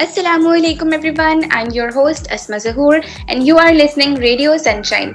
Assalamualaikum everyone, I'm your host Asma Zahoor and you are listening Radio Sunshine.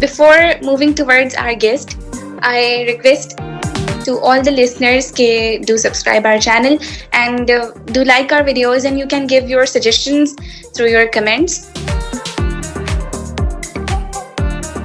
Before moving towards our guest, I request to all the listeners ke do subscribe our channel and do like our videos and you can give your suggestions through your comments.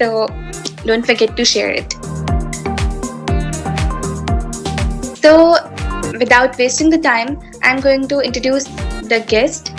so don't forget to share it. So without wasting the time, I'm going to introduce the guest.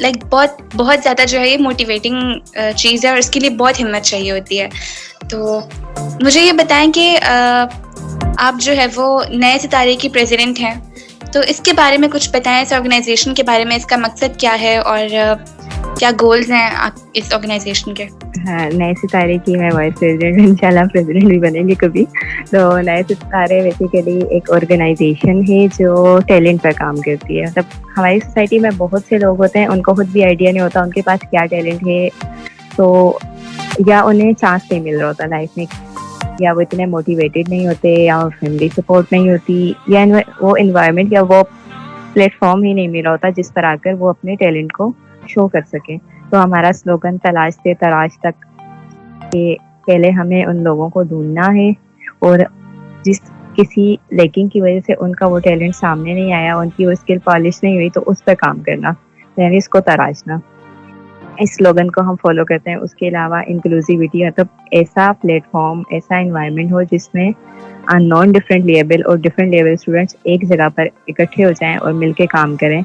Like بہت زیادہ جو ہے یہ motivating چیز ہے اور اس کے لیے بہت ہمت چاہیے ہوتی ہے. تو مجھے یہ بتائیں کہ آپ جو ہے وہ نئے ستارے کی پریزیڈنٹ ہیں, تو اس کے بارے میں کچھ بتائیں, اس آرگنائزیشن کے بارے میں, اس کا مقصد کیا ہے اور کیا گولز ہیں آپ اس آرگنائزیشن کے؟ ہاں, نئے ستارے کی میں وائس پریزیڈنٹ, انشاءاللہ پریزیڈنٹ بھی بنیں گے کبھی. تو نئے ستارے بیسیکلی ایک آرگنائزیشن ہے جو ٹیلنٹ پر کام کرتی ہے. مطلب ہماری سوسائٹی میں بہت سے لوگ ہوتے ہیں, ان کو خود بھی آئیڈیا نہیں ہوتا ان کے پاس کیا ٹیلنٹ ہے, تو یا انہیں چانس نہیں مل رہا ہوتا لائف میں, یا وہ اتنے موٹیویٹیڈ نہیں ہوتے, یا فیملی سپورٹ نہیں ہوتی, یا وہ انوائرمنٹ یا وہ پلیٹ فارم ہی نہیں ملا ہوتا جس پر آ کر وہ اپنے ٹیلنٹ کو شو کر سکیں. تو ہمارا سلوگن تلاش سے تراش تک, کہ پہلے ہمیں ان لوگوں کو ڈھونڈنا ہے, اور جس کسی لیکنگ کی وجہ سے ان کا وہ ٹیلنٹ سامنے نہیں آیا, ان کی وہ اسکل پالش نہیں ہوئی, تو اس پہ کام کرنا, یعنی اس کو تراشنا. اس سلوگن کو ہم فالو کرتے ہیں. اس کے علاوہ انکلوزیوٹی, مطلب ایسا پلیٹ فارم, ایسا انوائرمنٹ ہو جس میں نان ڈفرینٹ لیبل اور ڈفرینٹ لیبل اسٹوڈنٹس ایک جگہ پر اکٹھے ہو جائیں اور مل کے کام کریں,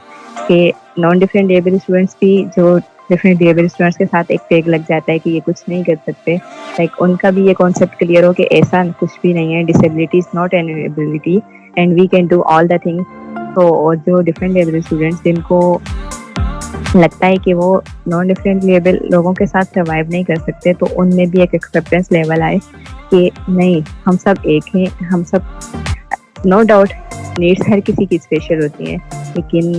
کہ نان ڈفرینٹ لیبل اسٹوڈنٹس بھی جو ڈفرینٹ لیبل اسٹوڈنٹس کے ساتھ ایک ٹیگ لگ جاتا ہے کہ یہ کچھ نہیں کر سکتے, لائک ان کا بھی یہ کانسیپٹ کلیئر ہو کہ ایسا کچھ بھی نہیں ہے, disability is not an ability and we can do all the thing. تو اور جو ڈفرینٹ لیبل اسٹوڈنٹس جن کو لگتا ہے کہ وہ نان ڈفرینٹ لیبل لوگوں کے ساتھ سروائیو نہیں کر سکتے, تو ان میں بھی ایک ایکسیپٹینس لیول آئے کہ نہیں, ہم سب ایک ہیں, ہم سب نو ڈاؤٹ نیڈس ہر کسی کی اسپیشل ہوتی ہیں, لیکن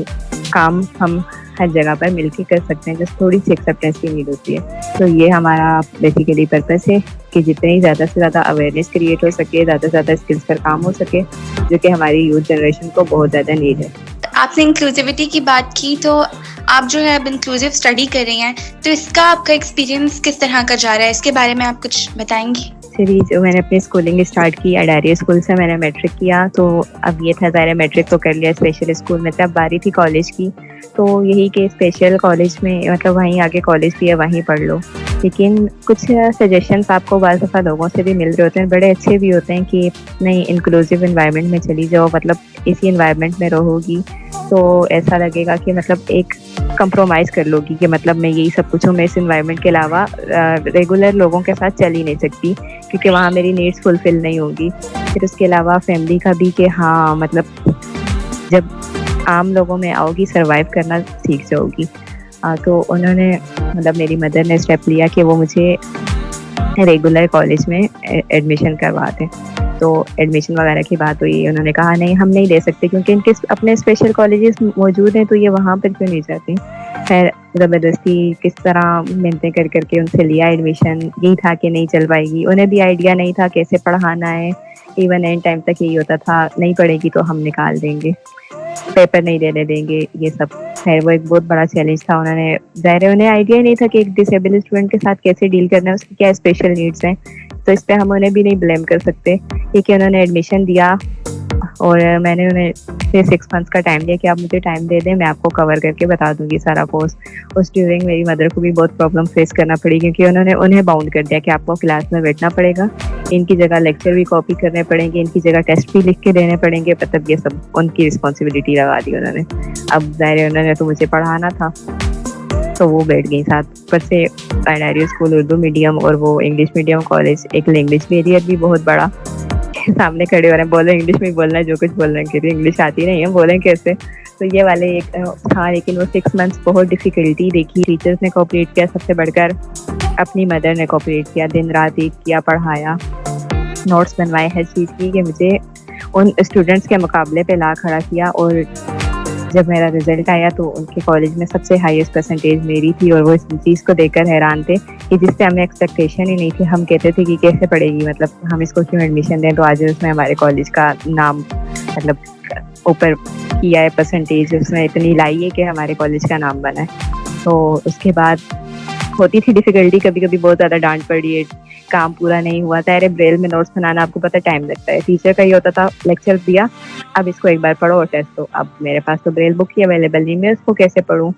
کام ہم ہر جگہ پر مل کے کر سکتے ہیں, جس تھوڑی سی ایکسیپٹینس کی نیڈ ہوتی ہے. تو یہ ہمارا بیسیکلی پرپس ہے کہ جتنی زیادہ سے زیادہ اویئرنیس کریٹ ہو سکے, زیادہ سے زیادہ اسکلس پر کام ہو سکے, جو کہ ہماری یوتھ جنریشن کو بہت زیادہ نیڈ ہے. آپ نے انکلوزیوٹی کی بات کی, تو آپ جو ہے اب انکلوزیو اسٹڈی کر رہی ہیں, تو اس کا آپ کا ایکسپیرینس کس طرح کا جا رہا ہے, اس کے بارے میں آپ کچھ بتائیں گی؟ جو میں نے اپنی اسکولنگ اسٹارٹ کی اڈاری اسکول سے, میں نے میٹرک کیا, تو اب یہ تھا ظاہر میٹرک تو کر لیا اسپیشل اسکول میں, اب باری تھی کالج کی, تو یہی کہ اسپیشل کالج میں مطلب وہیں آگے کالج بھی ہے وہیں پڑھ لو. لیکن کچھ سجیشنس آپ کو بعض دفعہ لوگوں سے بھی مل رہے ہوتے ہیں, بڑے اچھے بھی ہوتے ہیں کہ نہیں انکلوزیو انوائرمنٹ میں چلی جاؤ, مطلب اسی انوائرمنٹ میں رہو گی تو ایسا لگے گا کہ مطلب ایک کمپرومائز کر لو گی کہ مطلب میں یہی سب کچھ ہوں, میں اس انوائرمنٹ کے علاوہ ریگولر لوگوں کے ساتھ چل ہی نہیں سکتی, کیونکہ وہاں میری نیڈس فلفل نہیں ہوگی. پھر اس کے علاوہ فیملی کا بھی کہ ہاں مطلب جب عام لوگوں میں آؤ گی سروائیو کرنا سیکھ جاؤ گی. تو انہوں نے مطلب میری مدر نے اسٹیپ لیا کہ وہ مجھے ریگولر کالج میں ایڈمیشن کروا دیں. تو ایڈمیشن وغیرہ کی بات ہوئی, انہوں نے کہا نہیں ہم نہیں دے سکتے کیونکہ ان کے اپنے اسپیشل کالجز موجود ہیں, تو یہ وہاں پر کیوں نہیں جاتی. خیر زبردستی کس طرح منتیں کر کر کے ان سے لیا ایڈمیشن. یہی تھا کہ نہیں چل پائے گی, انہیں بھی آئیڈیا نہیں تھا کیسے پڑھانا ہے, ایون اینڈ ٹائم تک یہی ہوتا تھا نہیں پڑھے گی تو ہم نکال دیں گے, پیپر نہیں دینے دیں گے, یہ سب. خیر وہ ایک بہت بڑا چیلنج تھا. انہوں نے ظاہر انہیں آئیڈیا ہی نہیں تھا کہ ایک ڈسیبل اسٹوڈنٹ کے ساتھ کیسے ڈیل کرنا ہے, اس کی کیا اسپیشل نیڈس ہیں. تو اس پہ ہم انہیں بھی نہیں بلیم کر سکتے, کیونکہ انہوں نے ایڈمیشن دیا اور میں نے انہیں 6 months کا ٹائم دیا کہ آپ مجھے ٹائم دے دیں, میں آپ کو کور کر کے بتا دوں گی سارا کورس. اس ڈیورنگ میری مدر کو بھی بہت پرابلم فیس کرنا پڑی, کیونکہ انہیں باؤنڈ کر دیا کہ آپ کو کلاس میں بیٹھنا پڑے گا, ان کی جگہ لیکچر بھی کاپی کرنے پڑیں گے, ان کی جگہ ٹیسٹ بھی لکھ کے دینے پڑیں گے, مطلب یہ سب ان کی رسپانسبلٹی لگا دی انہوں نے. اب ظاہر انہوں نے تو مجھے پڑھانا تھا, تو وہ بیٹھ گئی ساتھ. پر سے اڈاری اسکول اردو میڈیم اور وہ انگلش میڈیم کالج, ایک لینگویج بیریئر بھی بہت بڑا. سامنے کھڑے ہو رہے ہیں, بولے انگلش میں بولنا ہے جو کچھ بول رہے ہیں, کہ انگلش آتی نہیں ہے, بولیں کیسے. تو یہ والے ایک تھا, لیکن وہ 6 months بہت ڈیفیکلٹی دیکھی. ٹیچرس نے کوآپریٹ کیا, سب سے بڑھ کر اپنی مدر نے کوآپریٹ کیا, دن رات ایک کیا, پڑھایا, نوٹس بنوائے, ہر چیز کی, کہ مجھے ان اسٹوڈنٹس کے مقابلے پہ لا کھڑا کیا. اور جب میرا رزلٹ آیا تو ان کے کالج میں سب سے ہائیسٹ پرسنٹیج میری تھی, اور وہ اس چیز کو دیکھ کر حیران تھے کہ جس سے ہمیں ایکسپیکٹیشن ہی نہیں تھی. ہم کہتے تھے کہ کیسے پڑھے گی, مطلب ہم اس کو کیوں ایڈمیشن دیں. تو آج اس میں ہمارے کالج کا نام مطلب اوپر کیا ہے, پرسنٹیج اس میں اتنی لائی ہے کہ ہمارے کالج کا نام بنا ہے. تو اس کے بعد ہوتی تھی ڈیفیکلٹی, کبھی کبھی بہت زیادہ ڈانٹ پڑی ہے, کام پورا نہیں ہوا. ظاہر بریل میں نوٹس بنانا آپ کو پتہ ٹائم لگتا ہے. ٹیچر کا یہ ہوتا تھا لیکچر دیا, اب اس کو ایک بار پڑھو اور ٹیسٹ دو. اب میرے پاس تو بریل بک ہی اویلیبل نہیں, میں اس کو کیسے پڑھوں.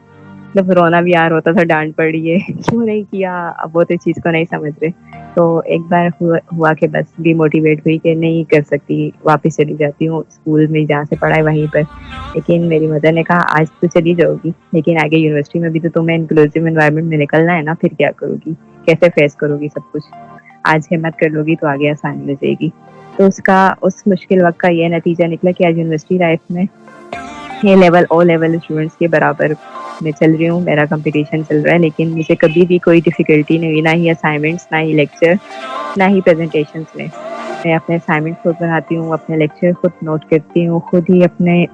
مطلب رونا بھی آ رہا ہوتا تھا, ڈانٹ پڑی ہے کیوں نہیں کیا. اب وہ تو چیز کو نہیں سمجھ رہے, تو ایک بار ہوا کہ بس ڈی موٹیویٹ ہوئی کہ نہیں کر سکتی, واپس چلی جاتی ہوں اسکول میں جہاں سے پڑھا ہے وہیں پر. لیکن میری مدر نے کہا آج تو چلی جاؤ گی, لیکن آگے یونیورسٹی میں بھی تو تمہیں انکلوسیو انوائرمنٹ میں نکلنا ہے نا, پھر کیا کرو گی, کیسے فیس کرو گی سب کچھ. آج ہمت کر لو گی تو آگے آسانی ہو جائے گی. تو اس مشکل وقت کا یہ نتیجہ نکلا کہ آج یونیورسٹی لائف میں یہ لیول او لیول اسٹوڈنٹس کے برابر میں چل رہی ہوں, میرا کمپٹیشن چل رہا ہے. لیکن مجھے کبھی بھی کوئی ڈیفیکلٹی نہیں ہوئی, نہ ہی اسائنمنٹس, نہ ہی لیکچر, نہ ہی پریزنٹیشنس میں. میں اپنے اسائنمنٹ خود بناتی ہوں, اپنے لیکچر خود نوٹ کرتی ہوں, خود ہی اپنے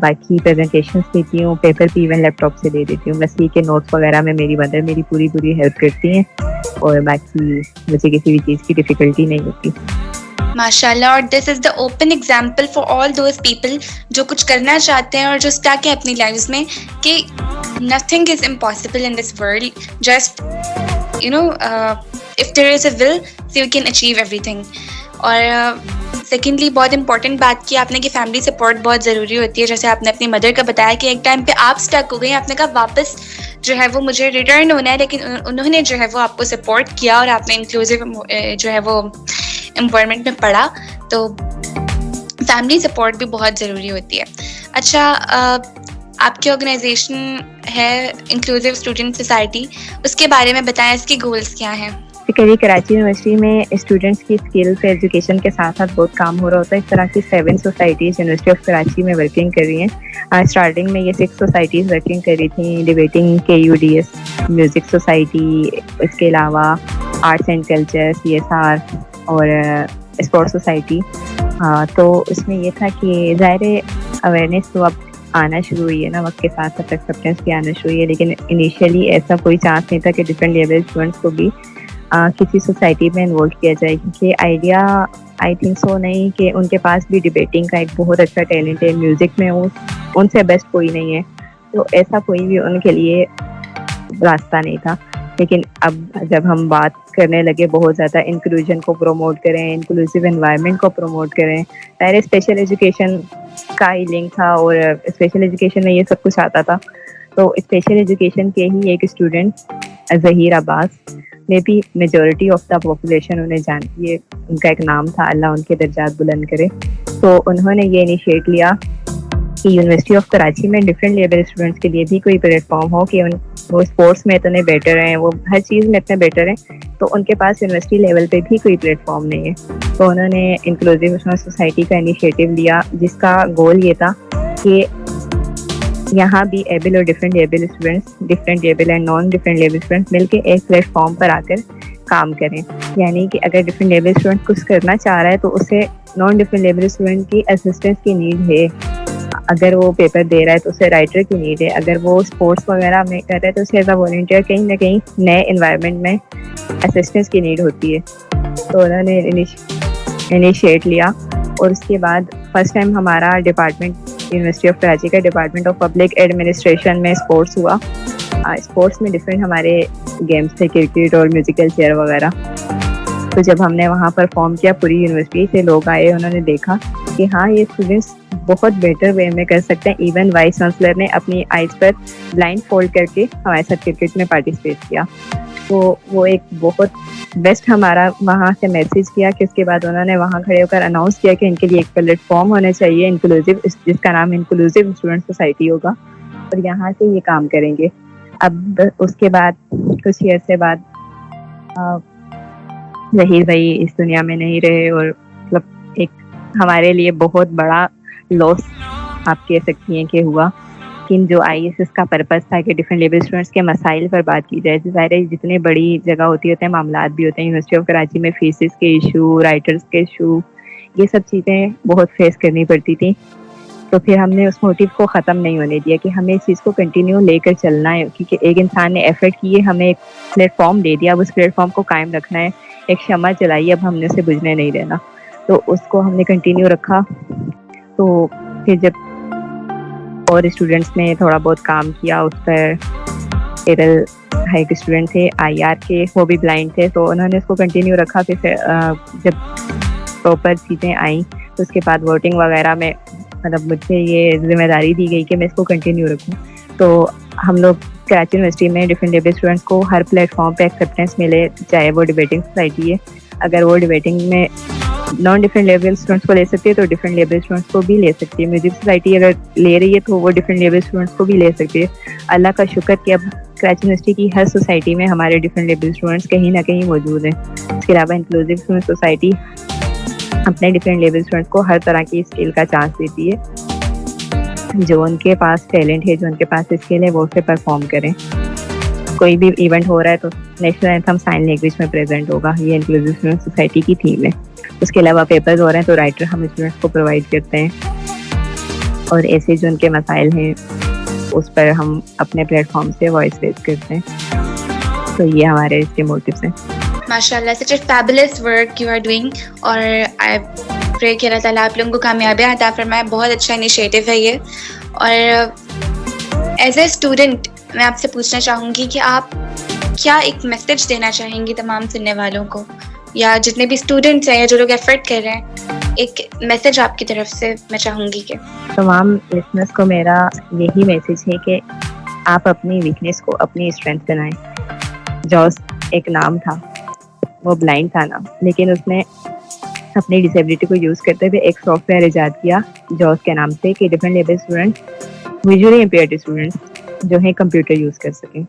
باقی پریزنٹیشنس دیتی ہوں, پیپر بھی ایون لیپ ٹاپ سے دے دیتی ہوں. بس یہ کہ نوٹس وغیرہ میں میری مدر میری پوری ہیلپ کرتی ہیں, اور باقی مجھے کسی بھی چیز کی ڈیفیکلٹی نہیں ہوتی. ماشاء اللہ. اور this is the open example for all those people جو کچھ کرنا چاہتے ہیں اور جو اسٹک ہیں اپنی لائف میں, کہ nothing is impossible in this world. Just if there is a will, so you can achieve everything. اور سیکنڈلی بہت امپورٹنٹ بات کی آپ نے کہ فیملی سپورٹ بہت ضروری ہوتی ہے. جیسے آپ نے اپنی مدر کا بتایا کہ ایک ٹائم پہ آپ اسٹک ہو گئی, آپ نے کہا واپس جو ہے وہ مجھے ریٹرن ہونا ہے, لیکن انہوں نے جو ہے وہ آپ کو سپورٹ کیا اور آپ نے انکلوسیو جو ہے وہ انوائرمنٹ میں پڑھا. تو فیملی سپورٹ بھی بہت ضروری ہوتی ہے. اچھا, آپ کی آرگنائزیشن ہے انکلوسیو اسٹوڈنٹ سوسائٹی, اس کے بارے میں بتائیں, اس کے گولز کیا ہیں؟ کراچی یونیورسٹی میں اسٹوڈنٹس کی اسکلس ایجوکیشن کے ساتھ ساتھ بہت کام ہو رہا ہوتا ہے. اس طرح کی 7 سوسائٹیز یونیورسٹی آف کراچی میں ورکنگ کر رہی ہیں. اسٹارٹنگ میں یہ 6 سوسائٹیز ورکنگ کر رہی تھیں, ڈیبیٹنگ KUDS, میوزک سوسائٹی, اس کے علاوہ آرٹس اینڈ کلچر CSR اور اسپورٹس سوسائٹی. تو اس میں یہ تھا کہ ظاہر اویئرنیس تو اب آنا شروع ہوئی ہے نا, وقت کے ساتھ ساتھ ایکسیپٹینس بھی آنا شروع ہوئی ہے. لیکن انیشیلی ایسا کوئی چانس نہیں تھا کہ ڈفرینٹ لیول اسٹوڈنٹس کو بھی کسی سوسائٹی میں انوالو کیا جائے, کیونکہ آئیڈیا آئی تھنک سو نہیں کہ ان کے پاس بھی ڈبیٹنگ کا ایک بہت اچھا ٹیلنٹ ہے, میوزک میں ان سے بیسٹ کوئی نہیں ہے. تو ایسا کوئی بھی ان کے لیے راستہ نہیں تھا. لیکن اب جب ہم بات کرنے لگے بہت زیادہ انکلوژن کو پروموٹ کریں, انکلوسیو انوائرمنٹ کو پروموٹ کریں, پہلے اسپیشل ایجوکیشن کا ہی لنک تھا اور اسپیشل ایجوکیشن میں یہ سب کچھ آتا تھا. تو اسپیشل ایجوکیشن کے ہی ایک اسٹوڈنٹ ظہیر عباس میں بھی میجورٹی آف دا پاپولیشن انہیں جانتی ہے, ان کا ایک نام تھا, اللہ ان کے درجات بلند کرے. تو انہوں نے یہ انیشیٹ لیا کہ یونیورسٹی آف کراچی میں ڈفرینٹ لیول اسٹوڈنٹس کے لیے بھی کوئی پلیٹ فارم ہو کہ وہ اسپورٹس میں اتنے بیٹر ہیں, وہ ہر چیز میں اتنے بیٹر ہیں, تو ان کے پاس یونیورسٹی لیول پہ بھی کوئی پلیٹ فارم نہیں ہے. تو انہوں نے انکلوسیو سوسائٹی کا انیشیٹو لیا, جس کا گول یہ تھا کہ یہاں بھی ایبل اور different level students, different level and non different level students مل کے ایک پلیٹ فارم پر آ کر کام کریں. یعنی کہ اگر ڈفرینٹ لیول اسٹوڈنٹ کچھ کرنا چاہ رہا ہے تو اسے نان ڈفرینٹ لیول اسٹوڈنٹ کی اسسٹنس کی نیڈ ہے. اگر وہ پیپر دے رہا ہے تو اسے رائٹر کی نیڈ ہے. اگر وہ اسپورٹس وغیرہ میں کر رہا ہے تو اسے ایز اے والنٹیئر کہیں نہ کہیں نئے انوائرمنٹ میں اسسٹنس کی نیڈ ہوتی ہے. تو انہوں نے انیشیٹ لیا, اور اس کے بعد فرسٹ ٹائم ہمارا ڈپارٹمنٹ یونیورسٹی آف کراچی کا ڈپارٹمنٹ آف پبلک ایڈمنسٹریشن میں اسپورٹس ہوا. اسپورٹس میں ڈفرینٹ ہمارے گیمس تھے, کرکٹ اور میوزیکل چیئر وغیرہ. تو جب ہم نے وہاں پرفارم کیا, پوری یونیورسٹی سے لوگ آئے, انہوں نے دیکھا کہ ہاں یہ اسٹوڈنٹس بہت بیٹر وے میں کر سکتے ہیں. ایون وائس چانسلر نے اپنی آئیز پر بلائنڈ فولڈ کر کے ہمارے ساتھ کرکٹ میں پارٹیسپیٹ کیا. تو وہ ایک بہت بیسٹ ہمارا وہاں سے میسیج کیا کہ اس کے بعد انہوں نے وہاں کھڑے ہو کر اناؤنس کیا کہ ان کے لیے ایک پلیٹ فارم ہونا چاہیے انکلوسیو, جس کا نام انکلوسیو اسٹوڈنٹ سوسائٹی ہوگا, اور یہاں سے یہ کام کریں گے. اب اس کے بعد کچھ عرصے بعد ظہیر بھائی اس دنیا میں نہیں رہے, اور مطلب ایک ہمارے لیے بہت بڑا لاس آپ کہہ سکتی ہیں کہ ہوا. لیکن جو ISS کا پرپز تھا کہ ڈفرینٹ لیول اسٹوڈنٹس کے مسائل پر بات کی جائے, ظاہر ہے جتنی بڑی جگہ ہوتی ہیں معاملات بھی ہوتے ہیں. یونیورسٹی آف کراچی میں فیسز کے ایشو, رائٹرس کے ایشو, یہ سب چیزیں بہت فیس کرنی پڑتی تھیں. تو پھر ہم نے اس موٹیو کو ختم نہیں ہونے دیا کہ ہمیں اس چیز کو کنٹینیو لے کر چلنا ہے, کیونکہ ایک انسان نے ایفرٹ کی ہے, ہمیں ایک پلیٹ فارم دے دیا, اب اس پلیٹ فارم کو قائم رکھنا ہے. ایک شمع چلائی, اب ہم نے اسے بجھنے نہیں دینا. تو اس کو ہم نے کنٹینیو رکھا. تو پھر جب اور اسٹوڈنٹس نے تھوڑا بہت کام کیا اس پر, ایرل ایک اسٹوڈنٹ تھے IR کے, وہ بھی بلائنڈ تھے, تو انہوں نے اس کو کنٹینیو رکھا. پھر جب پراپر چیزیں آئیں تو اس کے بعد ووٹنگ وغیرہ میں مطلب مجھے یہ ذمہ داری دی گئی کہ میں اس کو کنٹینیو رکھوں. تو ہم لوگ کراچی یونیورسٹی میں ڈفرینٹ لیول اسٹوڈنٹس کو ہر پلیٹ فارم پہ ایکسیپٹینس ملے, چاہے وہ ڈبیٹنگ سوسائٹی ہے, اگر وہ ڈبیٹنگ میں نان ڈفرینٹ لیول اسٹوڈنٹس کو لے سکتی ہے تو ڈفرینٹ لیول اسٹوڈنٹس کو بھی لے سکتی ہے. میوزک سوسائٹی اگر لے رہی ہے تو وہ ڈفرینٹ لیول اسٹوڈنٹس کو بھی لے سکتی ہے. اللہ کا شکر کہ اب کراچی یونیورسٹی کی ہر سوسائٹی میں ہمارے ڈفرینٹ لیول اسٹوڈنٹس کہیں نہ کہیں موجود ہیں. اس کے علاوہ انکلوسیو اسٹوڈنٹ سوسائٹی اپنے ڈفرینٹ لیول اسٹوڈنٹس کو ہر طرح کی اسکل کا چانس دیتی ہے. جو ان کے پاس ٹیلنٹ ہے, جو ان کے پاس اسکل ہے, وہ اس پہ پرفارم کریں. کوئی بھی ایونٹ ہو رہا ہے تو نیشنل اینتھم سائن لینگویج میں پریزنٹ ہوگا, یہ انکلوسیو اسٹوڈنٹ سوسائٹی کی تھیم ہے. اس کے علاوہ پیپرز ہو رہے ہیں تو رائٹر ہم اسٹوڈنٹس کو پرووائڈ کرتے ہیں, اور ایسے جو ان کے مسائل ہیں اس پر ہم اپنے پلیٹ فارم سے وائس ریز کرتے ہیں. تو یہ ہمارے اس کے موٹیوز ہیں. ماشاء اللہ, such a fabulous work you are doing, اور آئی پرے کہ اللہ تعالیٰ آپ لوگوں کو کامیابیاں عطا فرمائے. بہت اچھا انیشیٹو ہے یہ. اور ایز اے اسٹوڈنٹ میں آپ سے پوچھنا چاہوں گی کہ آپ کیا ایک میسج دینا چاہیں گی تمام سننے والوں کو, یا جتنے بھی اسٹوڈنٹس ہیں یا جو لوگ ایفرٹ کر رہے ہیں, ایک میسج آپ کی طرف سے میں چاہوں گی کہ تمام لسنرس کو میرا یہی میسج ہے کہ آپ اپنی ویکنیس کو اپنی اسٹرینتھ بنائیں. جوز ایک نام تھا, وہ بلائنڈ تھا نا, لیکن اس نے اپنی ڈسیبلٹی کو یوز کرتے ہوئے ایک سافٹ ویئر ایجاد کیا جوز کے نام سے, کہ different level student, visually impaired students جو ہیں کمپیوٹر یوز کر سکیں.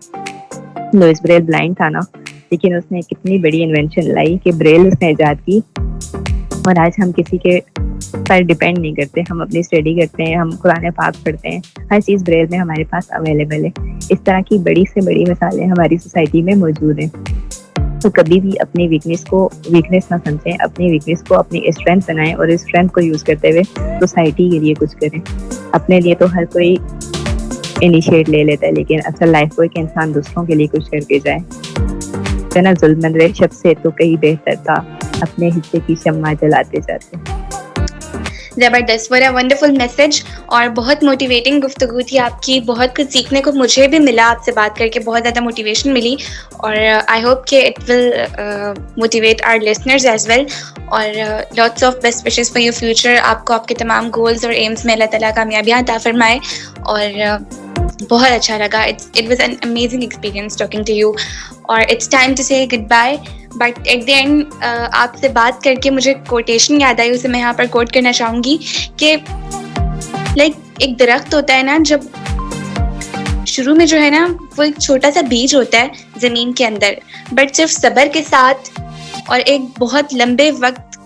لوئس بریل بلائنڈ تھا نا, لیکن اس نے کتنی بڑی انوینشن لائی کہ بریل اس نے ایجاد کی, اور آج ہم کسی کے پر ڈپینڈ نہیں کرتے. ہم اپنی اسٹڈی کرتے ہیں, ہم قرآن پاک پڑھتے ہیں, ہر چیز بریل میں ہمارے پاس اویلیبل ہے. اس طرح کی بڑی سے بڑی مثالیں ہماری سوسائٹی میں موجود ہیں. تو کبھی بھی اپنی ویکنیس کو ویکنیس نہ سمجھیں, اپنی ویکنیس کو اپنی اسٹرینتھ بنائیں, اور اسٹرینتھ کو یوز کرتے ہوئے سوسائٹی کے لیے کچھ کریں. اپنے لیے تو ہر کوئی انیشیٹ لے لیتا ہے, لیکن اصل لائف وہ ایک انسان دوسروں کے لیے کچھ کر کے جائے. نا ظلم اندر شخص سے تو کہیں بہتر تھا اپنے حصے کی شمع جلاتے جاتے. زبردست, what a wonderful message. اور بہت موٹیویٹنگ گفتگو تھی آپ کی. بہت کچھ سیکھنے کو مجھے بھی ملا آپ سے بات کر کے, بہت زیادہ موٹیویشن ملی, اور آئی ہوپ کہ it will motivate our listeners as well. اور lots of best wishes for your future. آپ کو آپ کے تمام گولز اور ایمز میں اللہ تعالیٰ کامیابیاں عطا فرمائے. اور بہت اچھا لگا. It was an amazing experience talking to you. اور it's time to say goodbye. But at the end آپ سے بات کر کے مجھے کوٹیشن یاد آئی, اسے میں یہاں پر کوٹ کرنا چاہوں گی کہ لائک ایک درخت ہوتا ہے نا, جب شروع میں جو ہے نا وہ ایک چھوٹا سا بیج ہوتا ہے زمین کے اندر, بٹ صرف صبر کے ساتھ اور ایک بہت لمبے وقت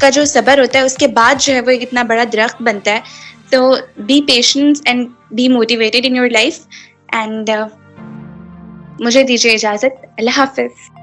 کا جو صبر ہوتا ہے اس کے بعد جو ہے وہ ایک اتنا بڑا درخت بنتا ہے. تو be patience and be motivated in your life. And مجھے دیجیے اجازت. اللہ حافظ.